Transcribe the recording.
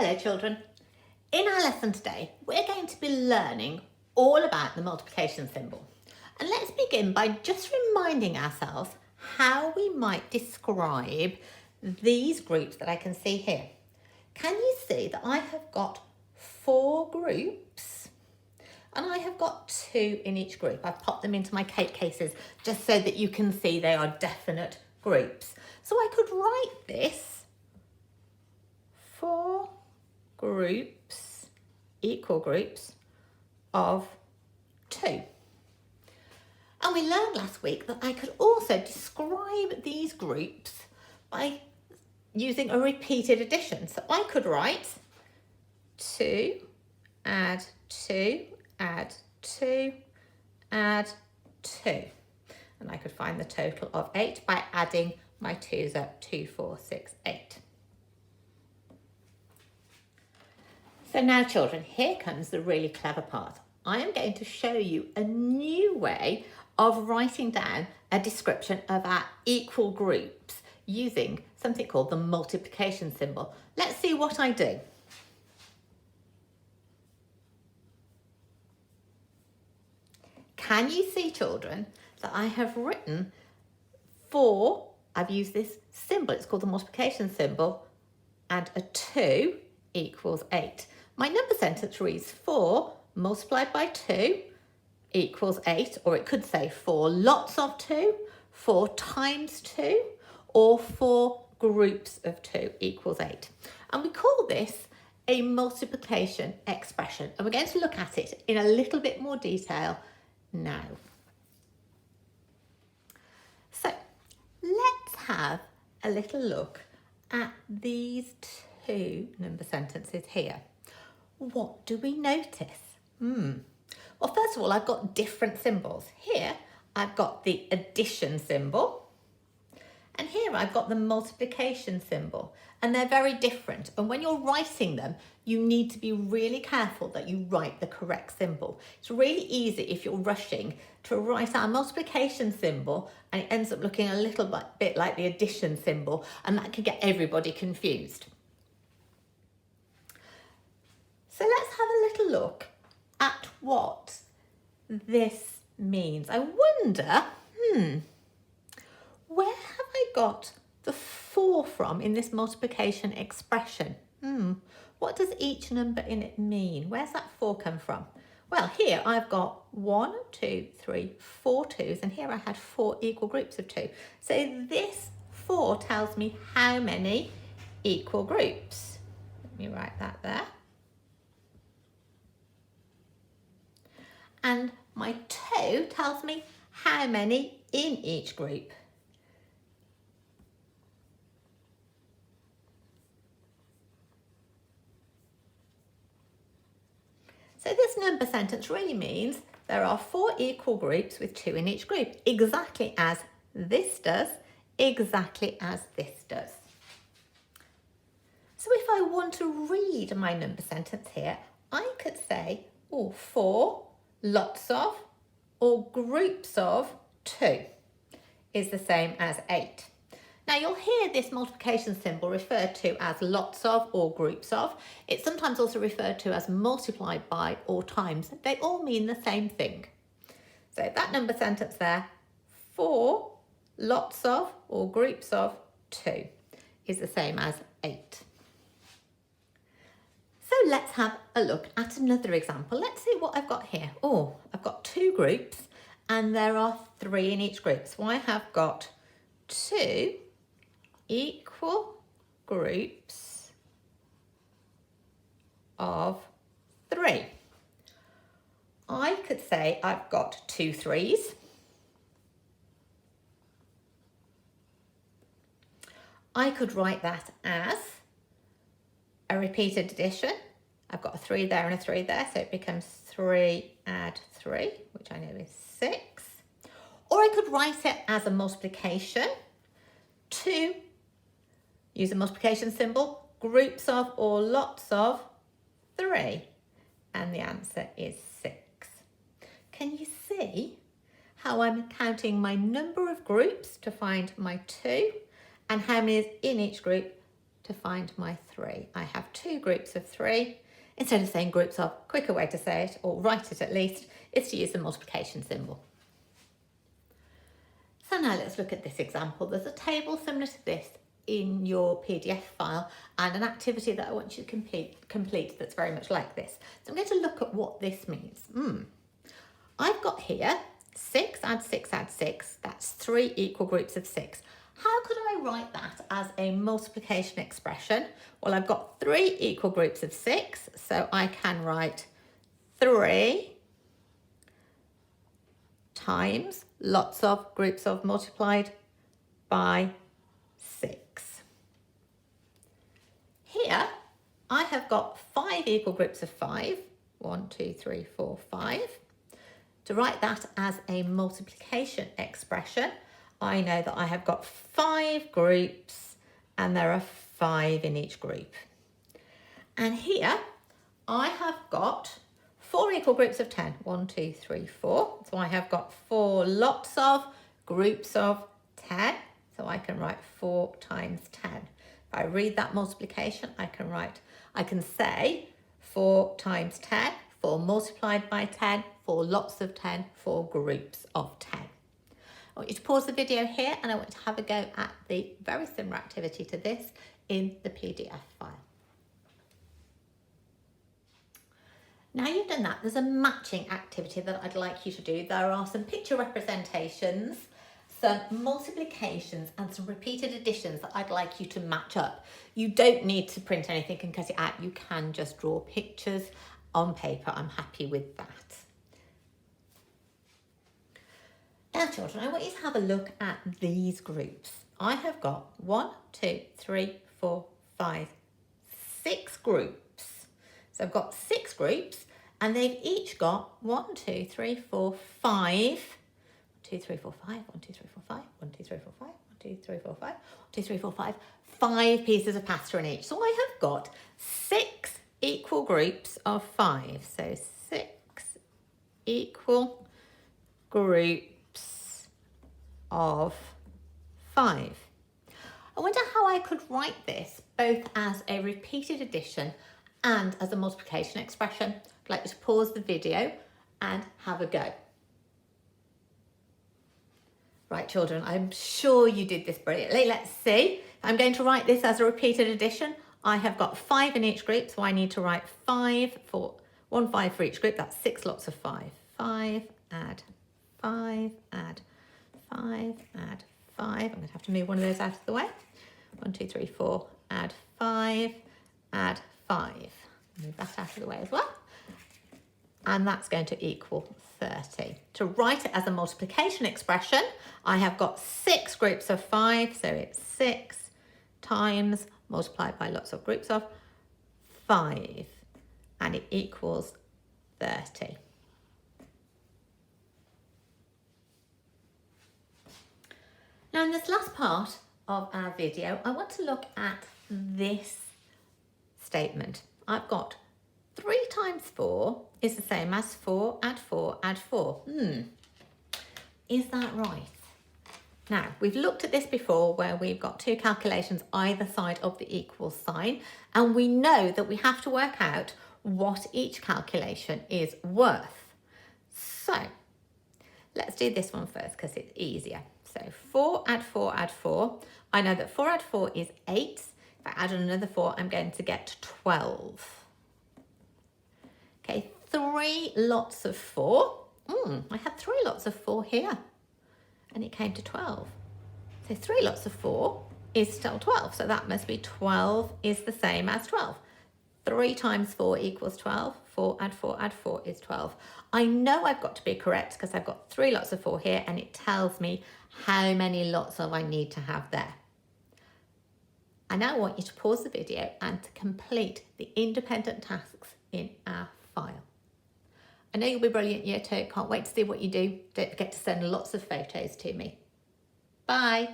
Hello children. In our lesson today, we're going to be learning all about the multiplication symbol. And let's begin by just reminding ourselves how we might describe these groups that I can see here. Can you see that I have got 4 groups and I have got 2 in each group? I've popped them into my cake cases just so that you can see they are definite groups. So I could write this 4 groups, equal groups of 2. And we learned last week that I could also describe these groups by using a repeated addition. So I could write 2, add 2, add 2, add 2. And I could find the total of 8 by adding my 2's up, 2, 4, 6, 8. So now children, here comes the really clever part. I am going to show you a new way of writing down a description of our equal groups using something called the multiplication symbol. Let's see what I do. Can you see, children, that I have written 4, I've used this symbol, it's called the multiplication symbol, and a 2 equals 8. My number sentence reads 4 multiplied by 2 equals 8, or it could say 4 lots of 2, 4 times 2, or 4 groups of 2 equals 8. And we call this a multiplication expression. And we're going to look at it in a little bit more detail now. So let's have a little look at these 2 number sentences here. What do we notice? Well, first of all, I've got different symbols. Here, I've got the addition symbol, and here I've got the multiplication symbol, and they're very different. And when you're writing them, you need to be really careful that you write the correct symbol. It's really easy if you're rushing to write our multiplication symbol and it ends up looking a little bit like the addition symbol, and that could get everybody confused. So let's have a little look at what this means. I wonder, where have I got the 4 from in this multiplication expression? What does each number in it mean? Where's that 4 come from? Well, here I've got 1, 2, 3, 4 2's, and here I had 4 equal groups of 2. So this 4 tells me how many equal groups. Let me write that there. And my 2 tells me how many in each group. So this number sentence really means there are 4 equal groups with 2 in each group, exactly as this does, exactly as this does. So if I want to read my number sentence here, I could say, 4 lots of or groups of 2 is the same as 8. Now you'll hear this multiplication symbol referred to as lots of or groups of. It's sometimes also referred to as multiplied by or times. They all mean the same thing. So that number sentence there, 4 lots of or groups of 2 is the same as 8. So let's have a look at another example. Let's see what I've got here. I've got 2 groups and there are 3 in each group. So I have got 2 equal groups of 3. I could say I've got 2 3's. I could write that as a repeated addition. I've got a 3 there and a 3 there, so it becomes 3 add 3, which I know is 6. Or I could write it as a multiplication. 2, use a multiplication symbol, groups of or lots of 3. And the answer is 6. Can you see how I'm counting my number of groups to find my 2 and how many is in each group to find my 3. I have 2 groups of 3. Instead of saying groups of, quicker way to say it, or write it at least, is to use the multiplication symbol. So now let's look at this example. There's a table similar to this in your PDF file and an activity that I want you to complete that's very much like this. So I'm going to look at what this means. I've got here 6 add 6 add 6, that's 3 equal groups of 6. How could I write that as a multiplication expression? Well, I've got 3 equal groups of 6, so I can write 3 times lots of groups of multiplied by 6. Here, I have got 5 equal groups of 5. 1, 2, 3, 4, 5. To write that as a multiplication expression, I know that I have got 5 groups and there are 5 in each group. And here I have got 4 equal groups of 10. 1, 2, 3, 4. So I have got 4 lots of groups of 10. So I can write 4 times 10. If I read that multiplication, I can say 4 times 10, 4 multiplied by 10, 4 lots of 10, 4 groups of 10. I want you to pause the video here and I want to have a go at the very similar activity to this in the PDF file. Now you've done that, there's a matching activity that I'd like you to do. There are some picture representations, some multiplications and some repeated additions that I'd like you to match up. You don't need to print anything and cut it out. You can just draw pictures on paper. I'm happy with that. Now children, I want you to have a look at these groups. I have got 1, 2, 3, 4, 5, 6 groups. So I've got 6 groups and they've each got 1, 2, 3, 4, 5. 2, 3, 4, 5, 1, 2, 3, 4, 5, 1, 2, 3, 4, 5, 1, 2, 3, 4, 5, 1, 2, 3, 4, 5, 5 pieces of pasta in each. So I have got 6 equal groups of 5. So 6 equal groups of 5. I wonder how I could write this both as a repeated addition and as a multiplication expression. I'd like you to pause the video and have a go. Right, children, I'm sure you did this brilliantly. Let's see. I'm going to write this as a repeated addition. I have got 5 in each group, so I need to write 5 for 1 5 for each group. That's 6 lots of 5. 5, add 5, add 5, add 5. I'm going to have to move one of those out of the way. 1, 2, 3, 4, add 5, add 5. Move that out of the way as well. And that's going to equal 30. To write it as a multiplication expression, I have got 6 groups of 5, so it's 6 times multiplied by lots of groups of 5, and it equals 30. Now in this last part of our video, I want to look at this statement. I've got 3 times 4 is the same as 4 add 4 add 4. Is that right? Now, we've looked at this before where we've got 2 calculations either side of the equal sign, and we know that we have to work out what each calculation is worth. So, let's do this one first because it's easier. So 4 add 4 add 4. I know that 4 add 4 is 8. If I add another 4, I'm going to get 12. Okay, 3 lots of 4. I had 3 lots of 4 here and it came to 12. So 3 lots of 4 is still 12. So that must be 12 is the same as 12. 3 times 4 equals 12. 4 add 4 add 4 is 12. I know I've got to be correct because I've got 3 lots of 4 here and it tells me how many lots of I need to have there. I now want you to pause the video and to complete the independent tasks in our file. I know you'll be brilliant year 2. Can't wait to see what you do. Don't forget to send lots of photos to me. Bye.